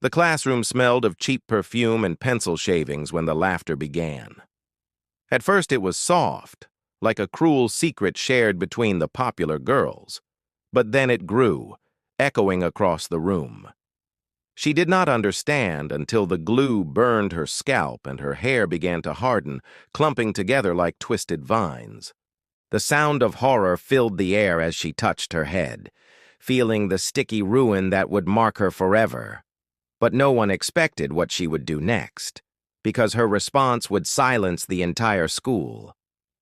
The classroom smelled of cheap perfume and pencil shavings when the laughter began. At first it was soft, like a cruel secret shared between the popular girls. But then it grew, echoing across the room. She did not understand until the glue burned her scalp and her hair began to harden, clumping together like twisted vines. The sound of horror filled the air as she touched her head, feeling the sticky ruin that would mark her forever. But no one expected what she would do next, because her response would silence the entire school.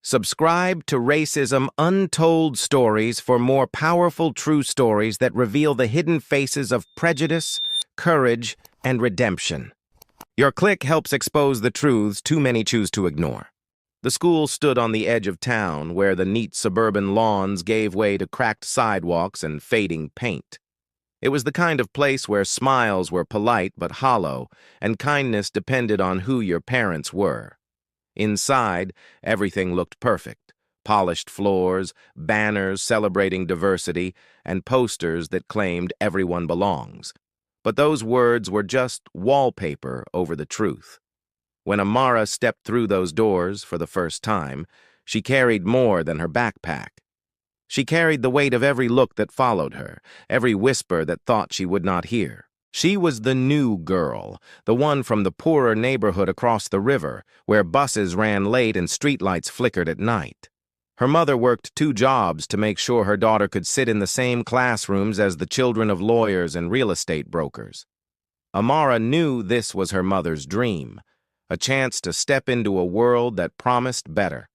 Subscribe to Racism Untold Stories for more powerful true stories that reveal the hidden faces of prejudice, courage, and redemption. Your click helps expose the truths too many choose to ignore. The school stood on the edge of town where the neat suburban lawns gave way to cracked sidewalks and fading paint. It was the kind of place where smiles were polite but hollow, and kindness depended on who your parents were. Inside, everything looked perfect. Polished floors, banners celebrating diversity, and posters that claimed everyone belongs. But those words were just wallpaper over the truth. When Amara stepped through those doors for the first time, she carried more than her backpack. She carried the weight of every look that followed her, every whisper that thought she would not hear. She was the new girl, the one from the poorer neighborhood across the river, where buses ran late and streetlights flickered at night. Her mother worked 2 jobs to make sure her daughter could sit in the same classrooms as the children of lawyers and real estate brokers. Amara knew this was her mother's dream, a chance to step into a world that promised better.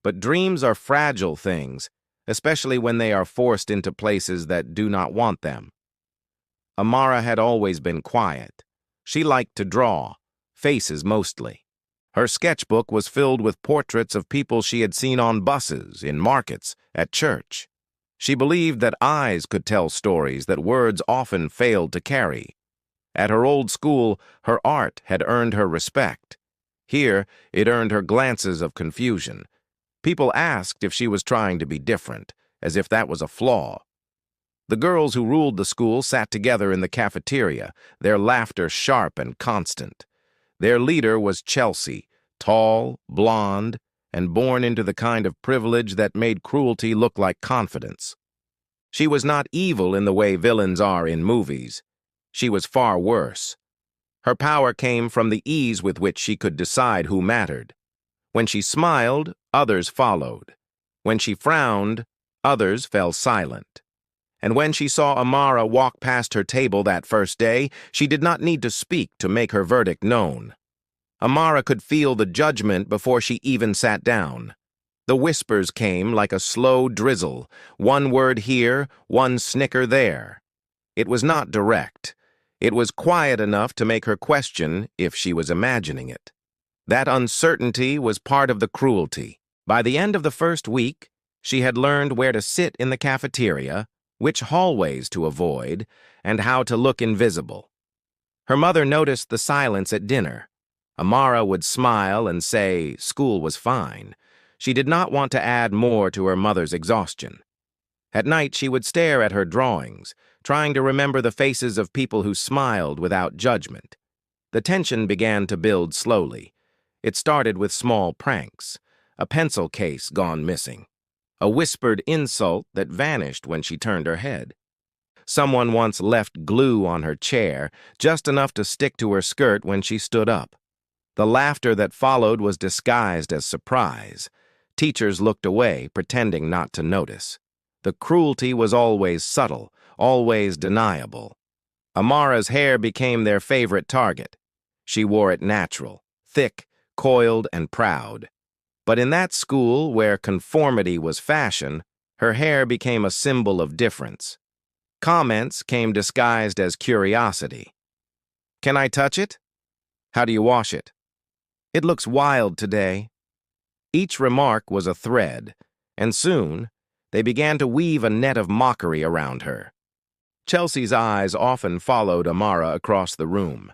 But dreams are fragile things, especially when they are forced into places that do not want them. Amara had always been quiet. She liked to draw, faces mostly. Her sketchbook was filled with portraits of people she had seen on buses, in markets, at church. She believed that eyes could tell stories that words often failed to carry. At her old school, her art had earned her respect. Here, it earned her glances of confusion. People asked if she was trying to be different, as if that was a flaw. The girls who ruled the school sat together in the cafeteria, their laughter sharp and constant. Their leader was Chelsea, tall, blonde, and born into the kind of privilege that made cruelty look like confidence. She was not evil in the way villains are in movies. She was far worse. Her power came from the ease with which she could decide who mattered. When she smiled, others followed. When she frowned, others fell silent. And when she saw Amara walk past her table that first day, she did not need to speak to make her verdict known. Amara could feel the judgment before she even sat down. The whispers came like a slow drizzle, one word here, one snicker there. It was not direct. It was quiet enough to make her question if she was imagining it. That uncertainty was part of the cruelty. By the end of the first week, she had learned where to sit in the cafeteria, which hallways to avoid, and how to look invisible. Her mother noticed the silence at dinner. Amara would smile and say school was fine. She did not want to add more to her mother's exhaustion. At night, she would stare at her drawings, trying to remember the faces of people who smiled without judgment. The tension began to build slowly. It started with small pranks, a pencil case gone missing, a whispered insult that vanished when she turned her head. Someone once left glue on her chair, just enough to stick to her skirt when she stood up. The laughter that followed was disguised as surprise. Teachers looked away, pretending not to notice. The cruelty was always subtle, always deniable. Amara's hair became their favorite target. She wore it natural, thick, coiled, and proud. But in that school, where conformity was fashion, her hair became a symbol of difference. Comments came disguised as curiosity. "Can I touch it? How do you wash it? It looks wild today." Each remark was a thread, and soon they began to weave a net of mockery around her. Chelsea's eyes often followed Amara across the room.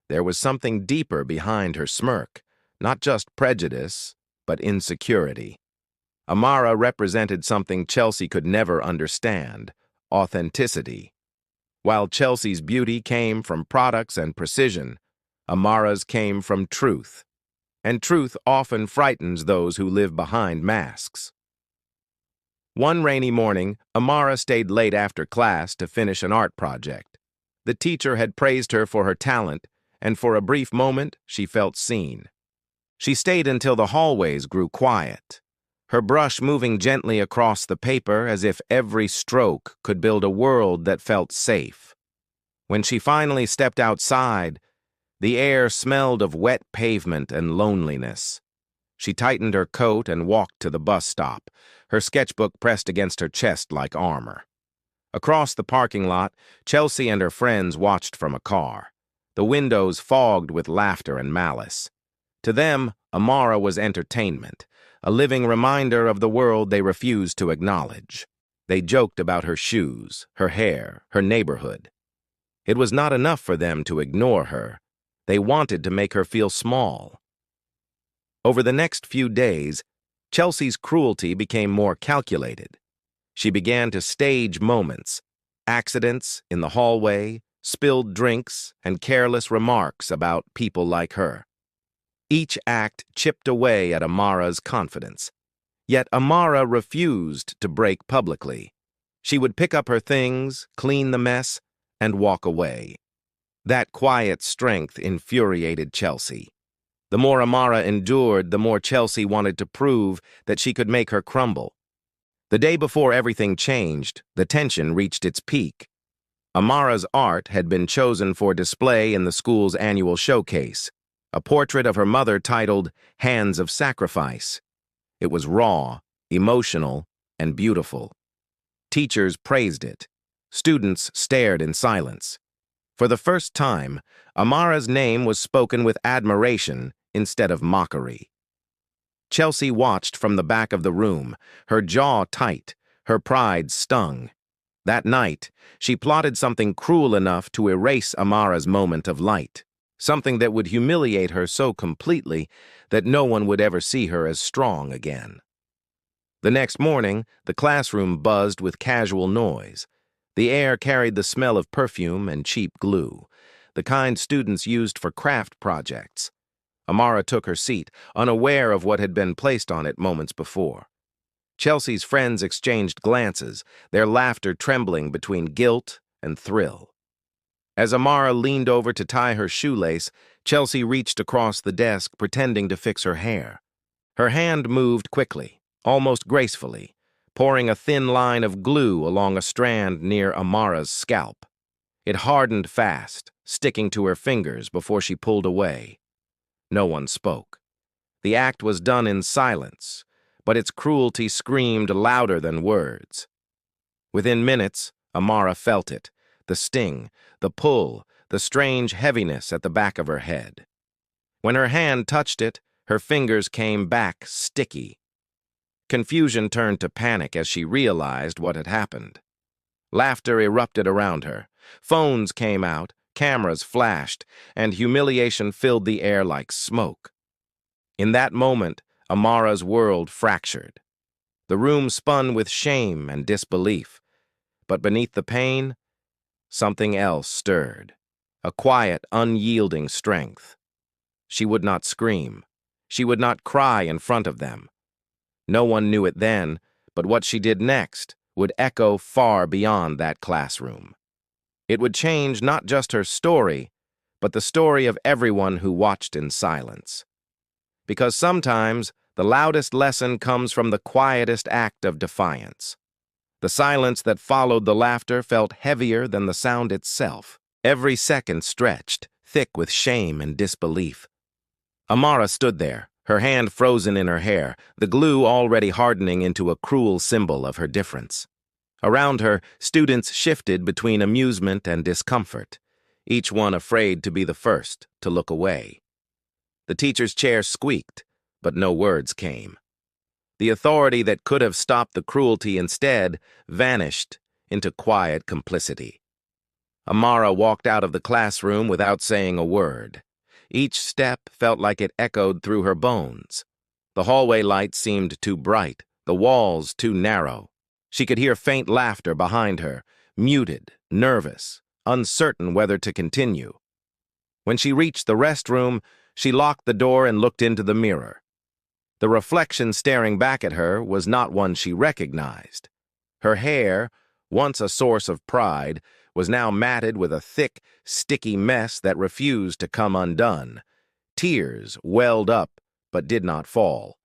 There was something deeper behind her smirk, not just prejudice, but insecurity. Amara represented something Chelsea could never understand: authenticity. While Chelsea's beauty came from products and precision, Amara's came from truth. And truth often frightens those who live behind masks. One rainy morning, Amara stayed late after class to finish an art project. The teacher had praised her for her talent, and for a brief moment, she felt seen. She stayed until the hallways grew quiet, her brush moving gently across the paper as if every stroke could build a world that felt safe. When she finally stepped outside, the air smelled of wet pavement and loneliness. She tightened her coat and walked to the bus stop, her sketchbook pressed against her chest like armor. Across the parking lot, Chelsea and her friends watched from a car, the windows fogged with laughter and malice. To them, Amara was entertainment, a living reminder of the world they refused to acknowledge. They joked about her shoes, her hair, her neighborhood. It was not enough for them to ignore her. They wanted to make her feel small. Over the next few days, Chelsea's cruelty became more calculated. She began to stage moments, accidents in the hallway, spilled drinks, and careless remarks about people like her. Each act chipped away at Amara's confidence. Yet Amara refused to break publicly. She would pick up her things, clean the mess, and walk away. That quiet strength infuriated Chelsea. The more Amara endured, the more Chelsea wanted to prove that she could make her crumble. The day before everything changed, the tension reached its peak. Amara's art had been chosen for display in the school's annual showcase, a portrait of her mother titled Hands of Sacrifice. It was raw, emotional, and beautiful. Teachers praised it. Students stared in silence. For the first time, Amara's name was spoken with admiration instead of mockery. Chelsea watched from the back of the room, her jaw tight, her pride stung. That night, she plotted something cruel enough to erase Amara's moment of light, something that would humiliate her so completely that no one would ever see her as strong again. The next morning, the classroom buzzed with casual noise. The air carried the smell of perfume and cheap glue, the kind students used for craft projects. Amara took her seat, unaware of what had been placed on it moments before. Chelsea's friends exchanged glances, their laughter trembling between guilt and thrill. As Amara leaned over to tie her shoelace, Chelsea reached across the desk, pretending to fix her hair. Her hand moved quickly, almost gracefully, pouring a thin line of glue along a strand near Amara's scalp. It hardened fast, sticking to her fingers before she pulled away. No one spoke. The act was done in silence, but its cruelty screamed louder than words. Within minutes, Amara felt it, the sting, the pull, the strange heaviness at the back of her head. When her hand touched it, her fingers came back sticky. Confusion turned to panic as she realized what had happened. Laughter erupted around her. Phones came out, cameras flashed, and humiliation filled the air like smoke. In that moment, Amara's world fractured. The room spun with shame and disbelief. But beneath the pain, something else stirred. A quiet, unyielding strength. She would not scream. She would not cry in front of them. No one knew it then, but what she did next would echo far beyond that classroom. It would change not just her story, but the story of everyone who watched in silence. Because sometimes the loudest lesson comes from the quietest act of defiance. The silence that followed the laughter felt heavier than the sound itself. Every second stretched, thick with shame and disbelief. Amara stood there, her hand frozen in her hair, the glue already hardening into a cruel symbol of her difference. Around her, students shifted between amusement and discomfort, each one afraid to be the first to look away. The teacher's chair squeaked, but no words came. The authority that could have stopped the cruelty instead vanished into quiet complicity. Amara walked out of the classroom without saying a word. Each step felt like it echoed through her bones. The hallway light seemed too bright, the walls too narrow. She could hear faint laughter behind her, muted, nervous, uncertain whether to continue. When she reached the restroom, she locked the door and looked into the mirror. The reflection staring back at her was not one she recognized. Her hair, once a source of pride, was now matted with a thick, sticky mess that refused to come undone. Tears welled up but did not fall.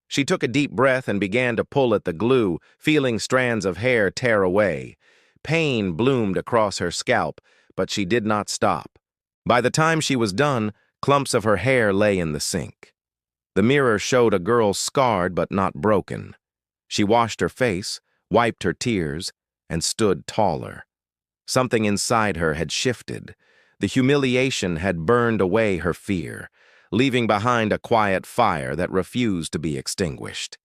She took a deep breath and began to pull at the glue, feeling strands of hair tear away. Pain bloomed across her scalp, but she did not stop. By the time she was done, clumps of her hair lay in the sink. The mirror showed a girl scarred but not broken. She washed her face, wiped her tears, and stood taller. Something inside her had shifted. The humiliation had burned away her fear, leaving behind a quiet fire that refused to be extinguished.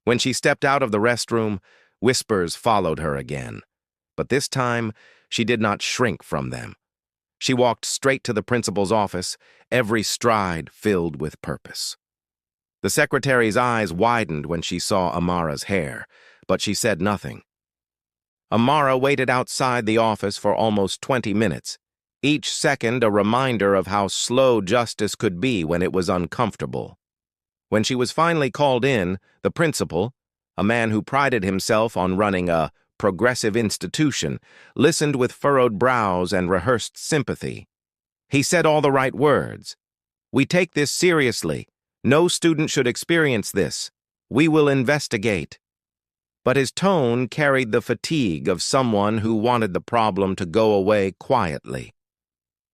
When she stepped out of the restroom, whispers followed her again. But this time, she did not shrink from them. She walked straight to the principal's office, every stride filled with purpose. The secretary's eyes widened when she saw Amara's hair, but she said nothing. Amara waited outside the office for almost 20 minutes, each second a reminder of how slow justice could be when it was uncomfortable. When she was finally called in, the principal, a man who prided himself on running a progressive institution, listened with furrowed brows and rehearsed sympathy. He said all the right words. "We take this seriously. No student should experience this. We will investigate." But his tone carried the fatigue of someone who wanted the problem to go away quietly.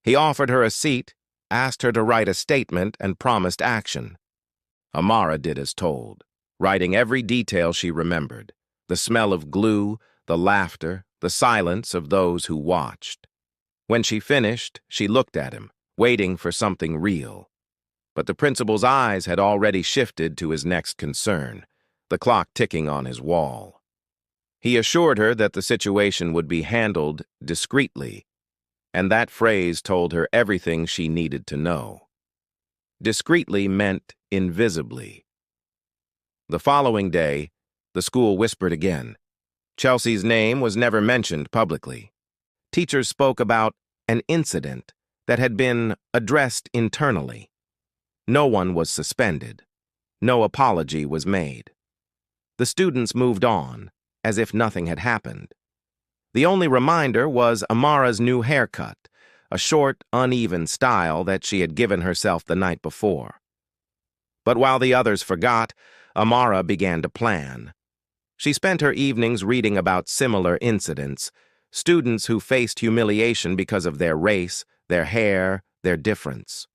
He offered her a seat, asked her to write a statement, and promised action. Amara did as told, writing every detail she remembered: the smell of glue, the laughter, the silence of those who watched. When she finished, she looked at him, waiting for something real. But the principal's eyes had already shifted to his next concern, the clock ticking on his wall. He assured her that the situation would be handled discreetly, and that phrase told her everything she needed to know. Discreetly meant invisibly. The following day, the school whispered again. Chelsea's name was never mentioned publicly. Teachers spoke about an incident that had been addressed internally. No one was suspended. No apology was made. The students moved on, as if nothing had happened. The only reminder was Amara's new haircut, a short, uneven style that she had given herself the night before. But while the others forgot, Amara began to plan. She spent her evenings reading about similar incidents, students who faced humiliation because of their race, their hair, their difference.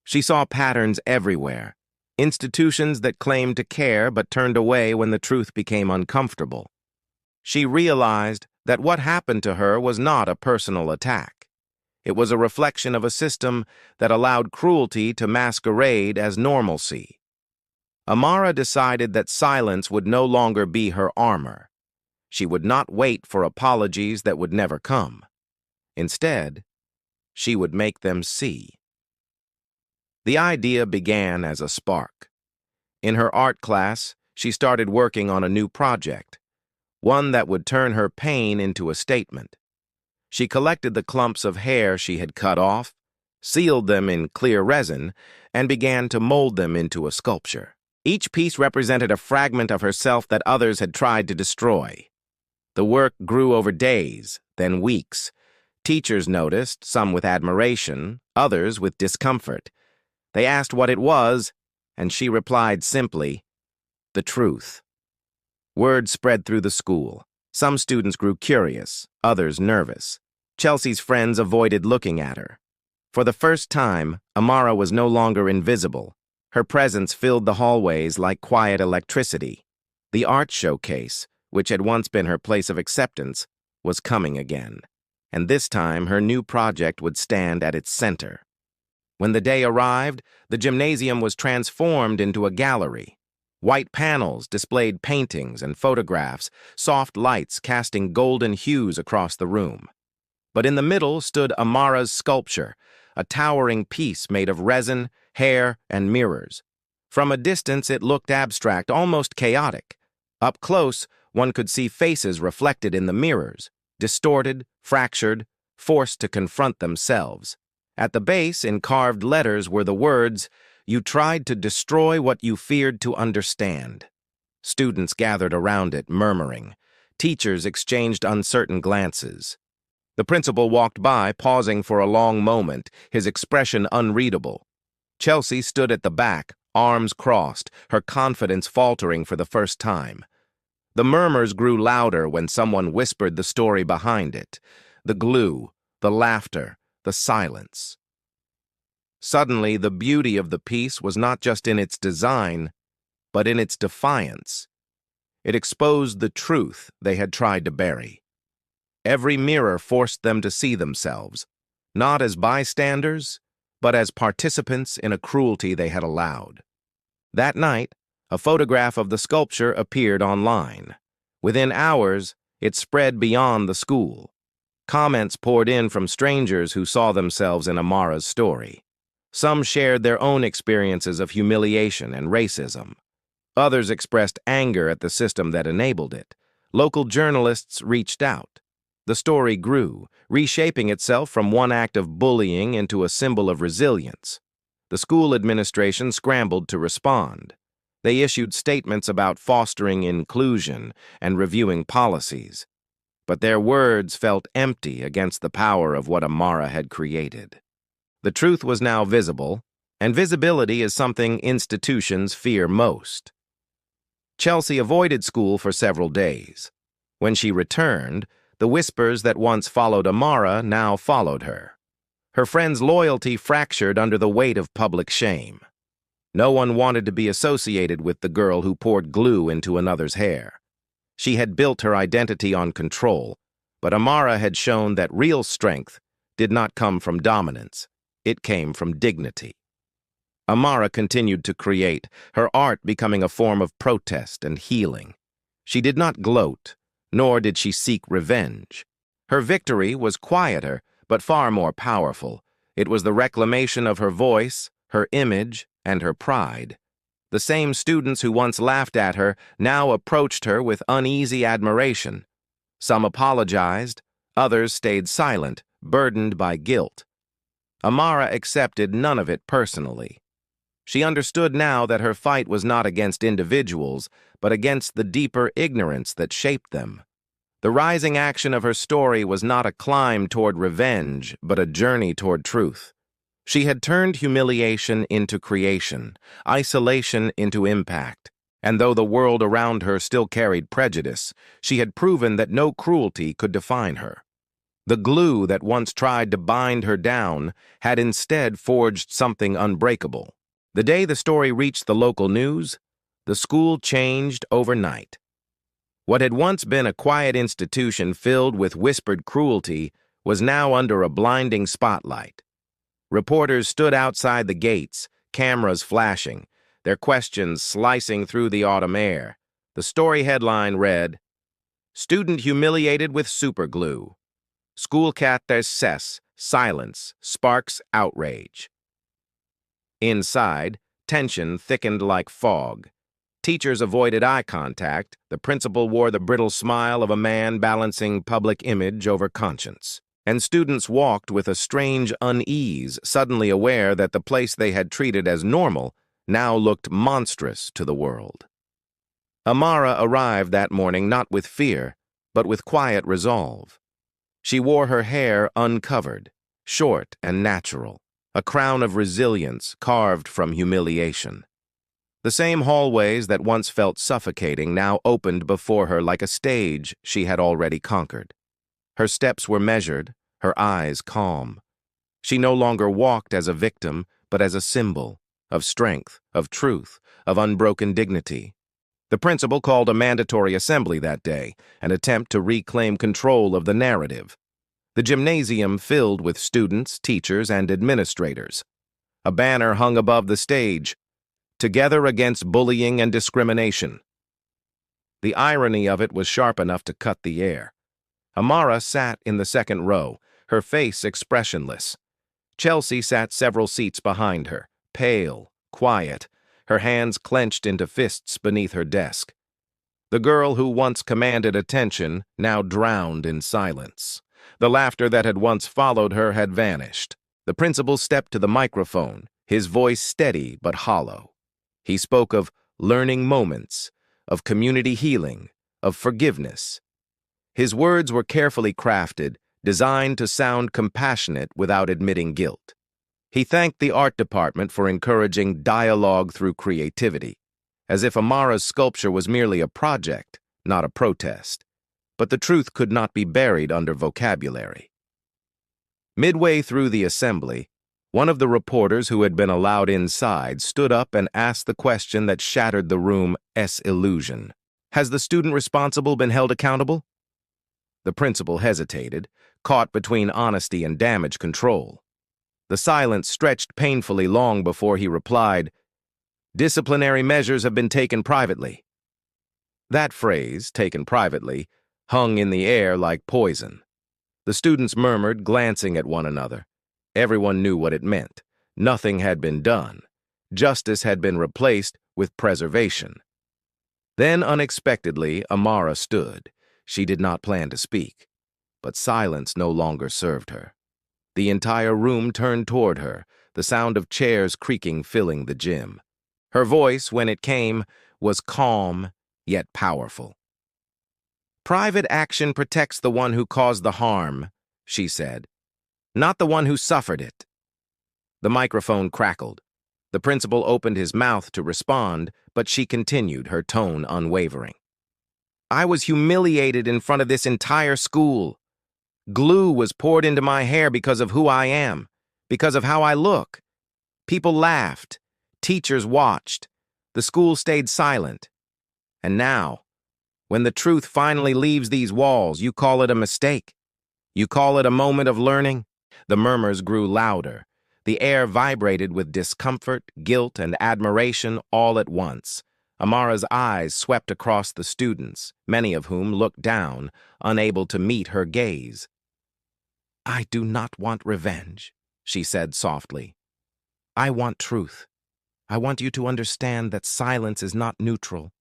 She saw patterns everywhere, institutions that claimed to care but turned away when the truth became uncomfortable. She realized that what happened to her was not a personal attack. It was a reflection of a system that allowed cruelty to masquerade as normalcy. Amara decided that silence would no longer be her armor. She would not wait for apologies that would never come. Instead, she would make them see. The idea began as a spark. In her art class, she started working on a new project, one that would turn her pain into a statement. She collected the clumps of hair she had cut off, sealed them in clear resin, and began to mold them into a sculpture. Each piece represented a fragment of herself that others had tried to destroy. The work grew over days, then weeks. Teachers noticed, some with admiration, others with discomfort. They asked what it was, and she replied simply, "The truth." Word spread through the school. Some students grew curious, others nervous. Chelsea's friends avoided looking at her. For the first time, Amara was no longer invisible. Her presence filled the hallways like quiet electricity. The art showcase, which had once been her place of acceptance, was coming again. And this time, her new project would stand at its center. When the day arrived, the gymnasium was transformed into a gallery. White panels displayed paintings and photographs, soft lights casting golden hues across the room. But in the middle stood Amara's sculpture, a towering piece made of resin, hair, and mirrors. From a distance, it looked abstract, almost chaotic. Up close, one could see faces reflected in the mirrors, distorted, fractured, forced to confront themselves. At the base, in carved letters, were the words, "You tried to destroy what you feared to understand." Students gathered around it, murmuring. Teachers exchanged uncertain glances. The principal walked by, pausing for a long moment, his expression unreadable. Chelsea stood at the back, arms crossed, her confidence faltering for the first time. The murmurs grew louder when someone whispered the story behind it. The glue, the laughter, the silence. Suddenly, the beauty of the piece was not just in its design, but in its defiance. It exposed the truth they had tried to bury. Every mirror forced them to see themselves, not as bystanders, but as participants in a cruelty they had allowed. That night, a photograph of the sculpture appeared online. Within hours, it spread beyond the school. Comments poured in from strangers who saw themselves in Amara's story. Some shared their own experiences of humiliation and racism. Others expressed anger at the system that enabled it. Local journalists reached out. The story grew, reshaping itself from one act of bullying into a symbol of resilience. The school administration scrambled to respond. They issued statements about fostering inclusion and reviewing policies. But their words felt empty against the power of what Amara had created. The truth was now visible, and visibility is something institutions fear most. Chelsea avoided school for several days. When she returned, the whispers that once followed Amara now followed her. Her friends' loyalty fractured under the weight of public shame. No one wanted to be associated with the girl who poured glue into another's hair. She had built her identity on control, but Amara had shown that real strength did not come from dominance. It came from dignity. Amara continued to create, her art becoming a form of protest and healing. She did not gloat, nor did she seek revenge. Her victory was quieter, but far more powerful. It was the reclamation of her voice, her image, and her pride. The same students who once laughed at her now approached her with uneasy admiration. Some apologized, others stayed silent, burdened by guilt. Amara accepted none of it personally. She understood now that her fight was not against individuals, but against the deeper ignorance that shaped them. The rising action of her story was not a climb toward revenge, but a journey toward truth. She had turned humiliation into creation, isolation into impact, and though the world around her still carried prejudice, she had proven that no cruelty could define her. The glue that once tried to bind her down had instead forged something unbreakable. The day the story reached the local news, the school changed overnight. What had once been a quiet institution filled with whispered cruelty was now under a blinding spotlight. Reporters stood outside the gates, cameras flashing, their questions slicing through the autumn air. The story headline read, "Student humiliated with superglue. School caters cess, silence, sparks outrage." Inside, tension thickened like fog. Teachers avoided eye contact. The principal wore the brittle smile of a man balancing public image over conscience. And students walked with a strange unease, suddenly aware that the place they had treated as normal now looked monstrous to the world. Amara arrived that morning not with fear, but with quiet resolve. She wore her hair uncovered, short and natural, a crown of resilience carved from humiliation. The same hallways that once felt suffocating now opened before her like a stage she had already conquered. Her steps were measured, her eyes calm. She no longer walked as a victim, but as a symbol of strength, of truth, of unbroken dignity. The principal called a mandatory assembly that day, an attempt to reclaim control of the narrative. The gymnasium filled with students, teachers, and administrators. A banner hung above the stage, "Together against bullying and discrimination." The irony of it was sharp enough to cut the air. Amara sat in the second row, her face expressionless. Chelsea sat several seats behind her, pale, quiet, her hands clenched into fists beneath her desk. The girl who once commanded attention now drowned in silence. The laughter that had once followed her had vanished. The principal stepped to the microphone, his voice steady but hollow. He spoke of learning moments, of community healing, of forgiveness. His words were carefully crafted, designed to sound compassionate without admitting guilt. He thanked the art department for encouraging dialogue through creativity, as if Amara's sculpture was merely a project, not a protest. But the truth could not be buried under vocabulary. Midway through the assembly, one of the reporters who had been allowed inside stood up and asked the question that shattered the room's illusion. Has the student responsible been held accountable? The principal hesitated, caught between honesty and damage control. The silence stretched painfully long before he replied, "Disciplinary measures have been taken privately." That phrase, taken privately, hung in the air like poison. The students murmured, glancing at one another. Everyone knew what it meant. Nothing had been done. Justice had been replaced with preservation. Then, unexpectedly, Amara stood. She did not plan to speak. But silence no longer served her. The entire room turned toward her, the sound of chairs creaking filling the gym. Her voice, when it came, was calm, yet powerful. "Private action protects the one who caused the harm," she said, "not the one who suffered it." The microphone crackled. The principal opened his mouth to respond, but she continued, her tone unwavering. "I was humiliated in front of this entire school. Glue was poured into my hair because of who I am, because of how I look. People laughed. Teachers watched. The school stayed silent. And now, when the truth finally leaves these walls, you call it a mistake. You call it a moment of learning." The murmurs grew louder. The air vibrated with discomfort, guilt, and admiration all at once. Amara's eyes swept across the students, many of whom looked down, unable to meet her gaze. "I do not want revenge," she said softly. "I want truth. I want you to understand that silence is not neutral.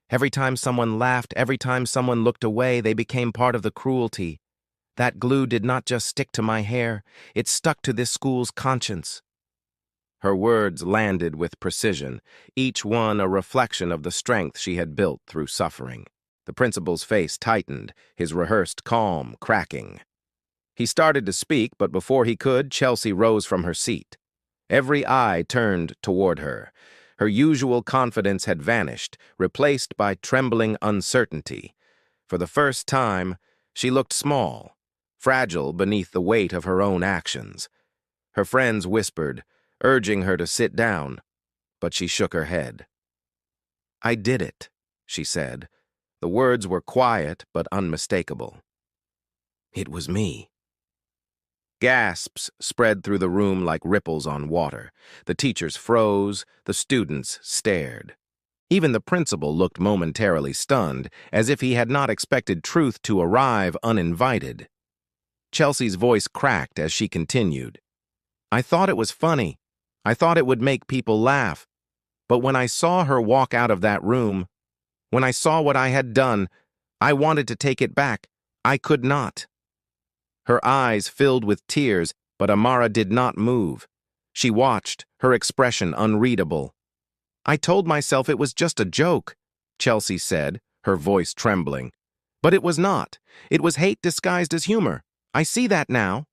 Every time someone laughed, every time someone looked away, they became part of the cruelty. That glue did not just stick to my hair, it stuck to this school's conscience." Her words landed with precision, each one a reflection of the strength she had built through suffering. The principal's face tightened, his rehearsed calm cracking. He started to speak, but before he could, Chelsea rose from her seat. Every eye turned toward her. Her usual confidence had vanished, replaced by trembling uncertainty. For the first time, she looked small, fragile beneath the weight of her own actions. Her friends whispered, urging her to sit down, but she shook her head. "I did it," she said. The words were quiet but unmistakable. "It was me." Gasps spread through the room like ripples on water. The teachers froze, the students stared. Even the principal looked momentarily stunned, as if he had not expected truth to arrive uninvited. Chelsea's voice cracked as she continued. "I thought it was funny. I thought it would make people laugh. But when I saw her walk out of that room, when I saw what I had done, I wanted to take it back. I could not." Her eyes filled with tears, but Amara did not move. She watched, her expression unreadable. "I told myself it was just a joke," Chelsea said, her voice trembling. "But it was not. It was hate disguised as humor. I see that now."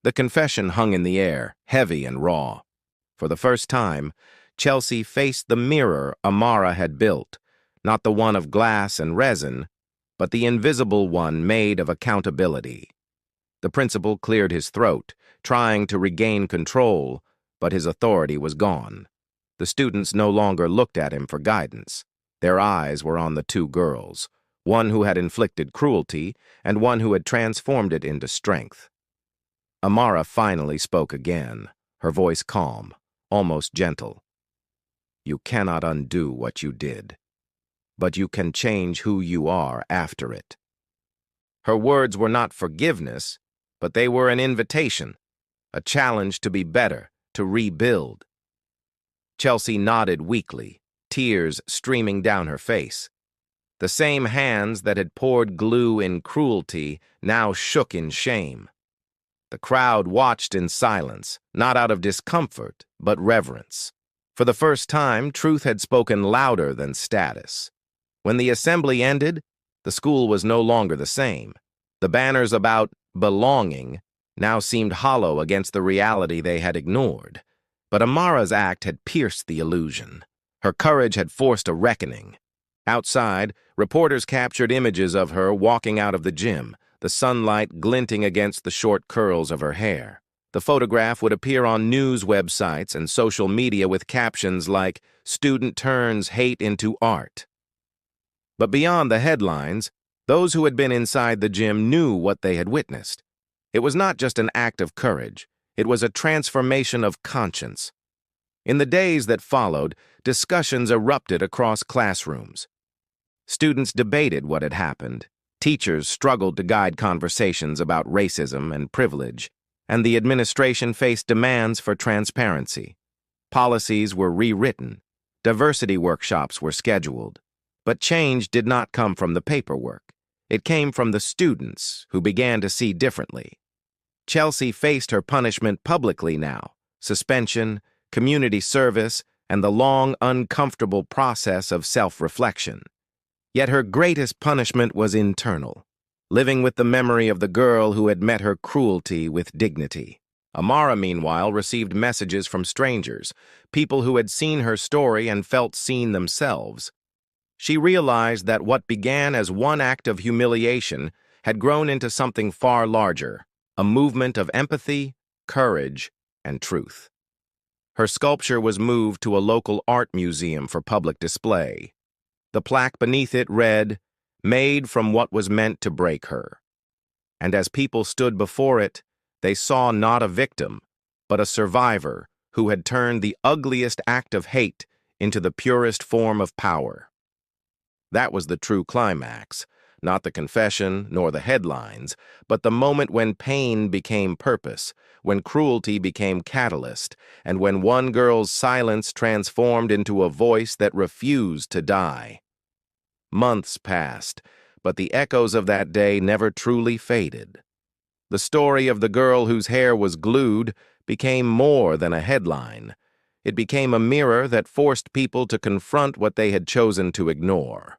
The confession hung in the air, heavy and raw. For the first time, Chelsea faced the mirror Amara had built, not the one of glass and resin, but the invisible one made of accountability. The principal cleared his throat, trying to regain control, but his authority was gone. The students no longer looked at him for guidance. Their eyes were on the two girls, one who had inflicted cruelty and one who had transformed it into strength. Amara finally spoke again, her voice calm, almost gentle. "You cannot undo what you did, but you can change who you are after it." Her words were not forgiveness, but they were an invitation, a challenge to be better, to rebuild. Chelsea nodded weakly, tears streaming down her face. The same hands that had poured glue in cruelty now shook in shame. The crowd watched in silence, not out of discomfort, but reverence. For the first time, truth had spoken louder than status. When the assembly ended, the school was no longer the same. The banners about belonging now seemed hollow against the reality they had ignored. But Amara's act had pierced the illusion. Her courage had forced a reckoning. Outside, reporters captured images of her walking out of the gym, the sunlight glinting against the short curls of her hair. The photograph would appear on news websites and social media with captions like, "Student turns hate into art." But beyond the headlines, those who had been inside the gym knew what they had witnessed. It was not just an act of courage, it was a transformation of conscience. In the days that followed, discussions erupted across classrooms. Students debated what had happened. Teachers struggled to guide conversations about racism and privilege, and the administration faced demands for transparency. Policies were rewritten. Diversity workshops were scheduled. But change did not come from the paperwork. It came from the students, who began to see differently. Chelsea faced her punishment publicly now: suspension, community service, and the long, uncomfortable process of self-reflection. Yet her greatest punishment was internal, living with the memory of the girl who had met her cruelty with dignity. Amara, meanwhile, received messages from strangers, people who had seen her story and felt seen themselves. She realized that what began as one act of humiliation had grown into something far larger, a movement of empathy, courage, and truth. Her sculpture was moved to a local art museum for public display. The plaque beneath it read, "Made from what was meant to break her." And as people stood before it, they saw not a victim, but a survivor who had turned the ugliest act of hate into the purest form of power. That was the true climax, not the confession nor the headlines, but the moment when pain became purpose, when cruelty became catalyst, and when one girl's silence transformed into a voice that refused to die. Months passed, but the echoes of that day never truly faded. The story of the girl whose hair was glued became more than a headline. It became a mirror that forced people to confront what they had chosen to ignore.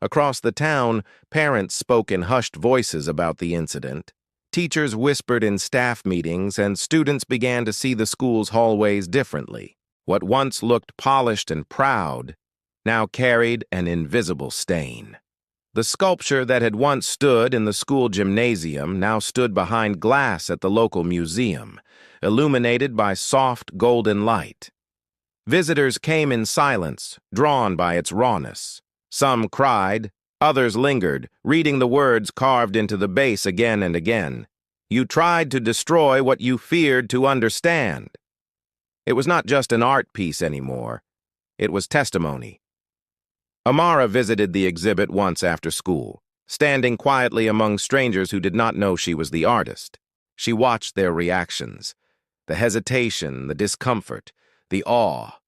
Across the town, parents spoke in hushed voices about the incident. Teachers whispered in staff meetings, and students began to see the school's hallways differently. What once looked polished and proud now carried an invisible stain. The sculpture that had once stood in the school gymnasium now stood behind glass at the local museum, illuminated by soft golden light. Visitors came in silence, drawn by its rawness. Some cried, others lingered, reading the words carved into the base again and again. You tried to destroy what you feared to understand. It was not just an art piece anymore. It was testimony. Amara visited the exhibit once after school, standing quietly among strangers who did not know she was the artist. She watched their reactions, the hesitation, the discomfort, the awe.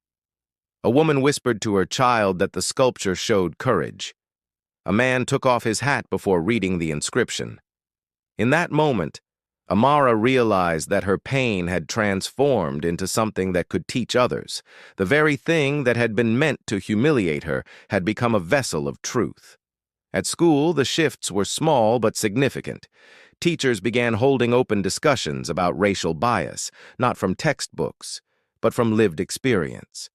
A woman whispered to her child that the sculpture showed courage. A man took off his hat before reading the inscription. In that moment, Amara realized that her pain had transformed into something that could teach others. The very thing that had been meant to humiliate her had become a vessel of truth. At school, the shifts were small but significant. Teachers began holding open discussions about racial bias, not from textbooks, but from lived experience.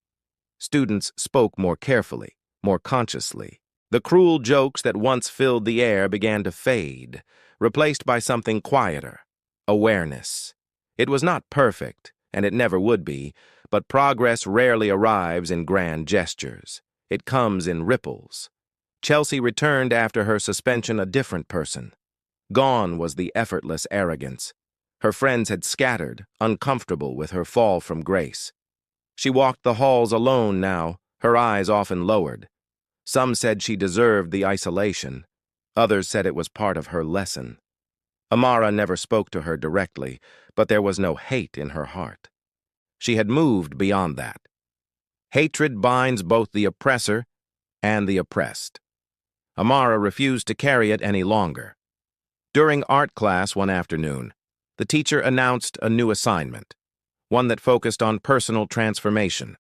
Students spoke more carefully, more consciously. The cruel jokes that once filled the air began to fade, replaced by something quieter: awareness. It was not perfect, and it never would be, but progress rarely arrives in grand gestures. It comes in ripples. Chelsea returned after her suspension a different person. Gone was the effortless arrogance. Her friends had scattered, uncomfortable with her fall from grace. She walked the halls alone now, her eyes often lowered. Some said she deserved the isolation. Others said it was part of her lesson. Amara never spoke to her directly, but there was no hate in her heart. She had moved beyond that. Hatred binds both the oppressor and the oppressed. Amara refused to carry it any longer. During art class one afternoon, the teacher announced a new assignment, one that focused on personal transformation.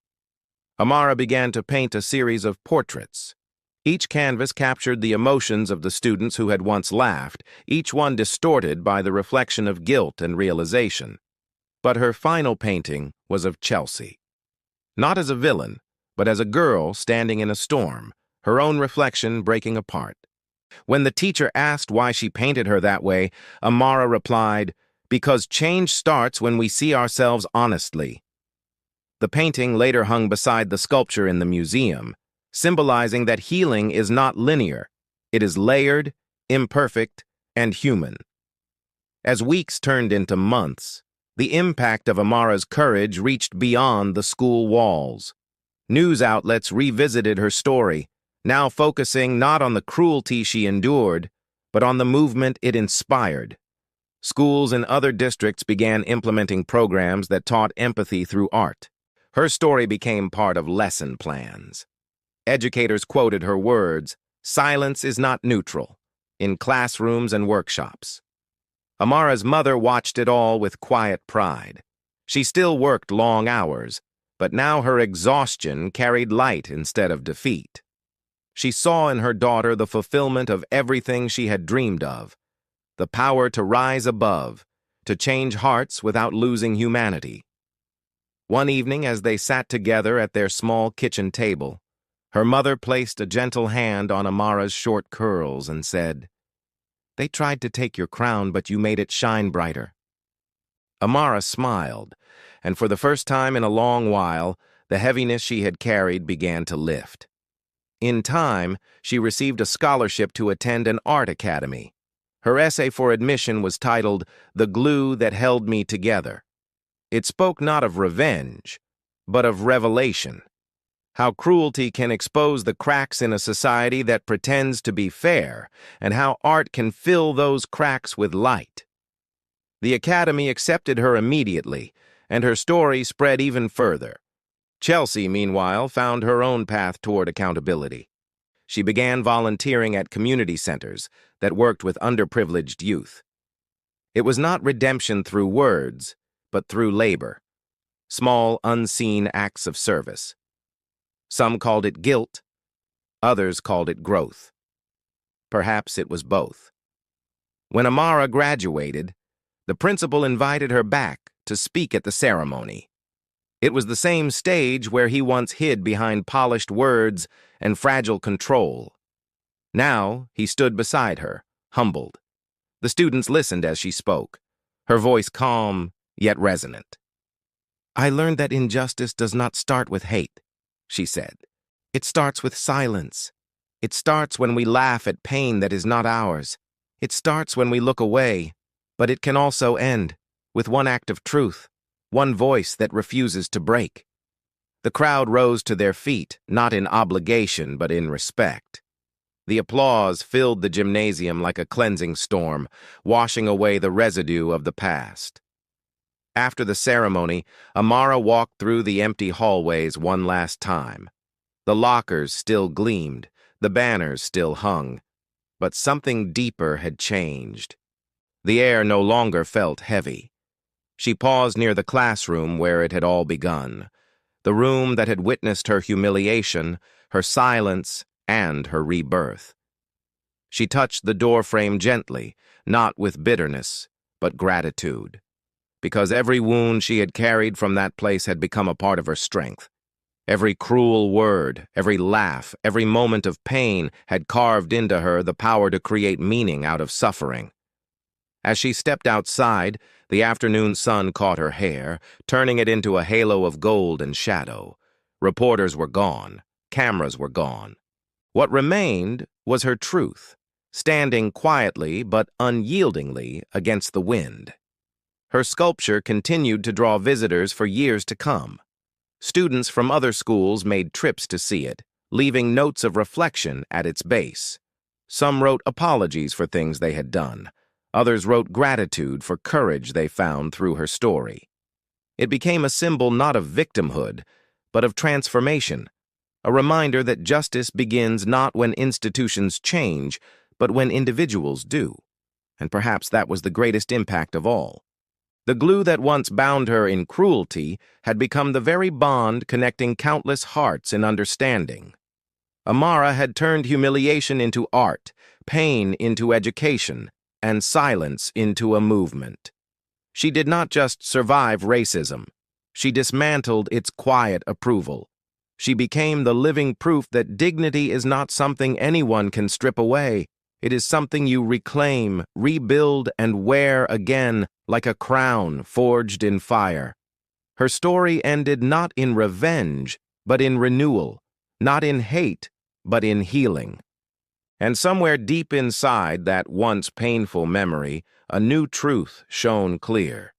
Amara began to paint a series of portraits. Each canvas captured the emotions of the students who had once laughed, each one distorted by the reflection of guilt and realization. But her final painting was of Chelsea. Not as a villain, but as a girl standing in a storm, her own reflection breaking apart. When the teacher asked why she painted her that way, Amara replied, "Because change starts when we see ourselves honestly." The painting later hung beside the sculpture in the museum, symbolizing that healing is not linear. It is layered, imperfect, and human. As weeks turned into months, the impact of Amara's courage reached beyond the school walls. News outlets revisited her story, now focusing not on the cruelty she endured, but on the movement it inspired. Schools in other districts began implementing programs that taught empathy through art. Her story became part of lesson plans. Educators quoted her words, "Silence is not neutral," in classrooms and workshops. Amara's mother watched it all with quiet pride. She still worked long hours, but now her exhaustion carried light instead of defeat. She saw in her daughter the fulfillment of everything she had dreamed of, the power to rise above, to change hearts without losing humanity. One evening, as they sat together at their small kitchen table, her mother placed a gentle hand on Amara's short curls and said, "They tried to take your crown, but you made it shine brighter." Amara smiled, and for the first time in a long while, the heaviness she had carried began to lift. In time, she received a scholarship to attend an art academy. Her essay for admission was titled "The Glue That Held Me Together." It spoke not of revenge, but of revelation. How cruelty can expose the cracks in a society that pretends to be fair, and how art can fill those cracks with light. The Academy accepted her immediately, and her story spread even further. Chelsea, meanwhile, found her own path toward accountability. She began volunteering at community centers that worked with underprivileged youth. It was not redemption through words, but through labor, small, unseen acts of service. Some called it guilt, others called it growth. Perhaps it was both. When Amara graduated, the principal invited her back to speak at the ceremony. It was the same stage where he once hid behind polished words and fragile control. Now he stood beside her, humbled. The students listened as she spoke, her voice calm yet resonant. "I learned that injustice does not start with hate," she said. "It starts with silence. It starts when we laugh at pain that is not ours. It starts when we look away, but it can also end with one act of truth, one voice that refuses to break." The crowd rose to their feet, not in obligation, but in respect. The applause filled the gymnasium like a cleansing storm, washing away the residue of the past. After the ceremony, Amara walked through the empty hallways one last time. The lockers still gleamed, the banners still hung, but something deeper had changed. The air no longer felt heavy. She paused near the classroom where it had all begun, the room that had witnessed her humiliation, her silence, and her rebirth. She touched the doorframe gently, not with bitterness, but gratitude, because every wound she had carried from that place had become a part of her strength. Every cruel word, every laugh, every moment of pain had carved into her the power to create meaning out of suffering. As she stepped outside, the afternoon sun caught her hair, turning it into a halo of gold and shadow. Reporters were gone. Cameras were gone. What remained was her truth, standing quietly but unyieldingly against the wind. Her sculpture continued to draw visitors for years to come. Students from other schools made trips to see it, leaving notes of reflection at its base. Some wrote apologies for things they had done. Others wrote gratitude for courage they found through her story. It became a symbol not of victimhood, but of transformation, A reminder that justice begins not when institutions change, but when individuals do. And perhaps that was the greatest impact of all. The glue that once bound her in cruelty had become the very bond connecting countless hearts in understanding. Amara had turned humiliation into art, pain into education, and silence into a movement. She did not just survive racism. She dismantled its quiet approval. She became the living proof that dignity is not something anyone can strip away. It is something you reclaim, rebuild, and wear again like a crown forged in fire. Her story ended not in revenge, but in renewal, not in hate, but in healing. And somewhere deep inside that once painful memory, a new truth shone clear.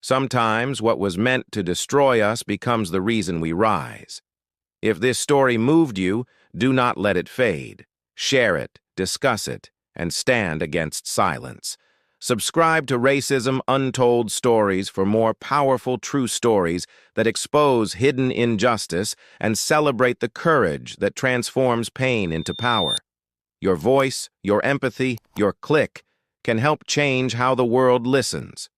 Sometimes what was meant to destroy us becomes the reason we rise. If this story moved you, do not let it fade. Share it, discuss it, and stand against silence. Subscribe to Racism Untold Stories for more powerful true stories that expose hidden injustice and celebrate the courage that transforms pain into power. Your voice, your empathy, your click can help change how the world listens.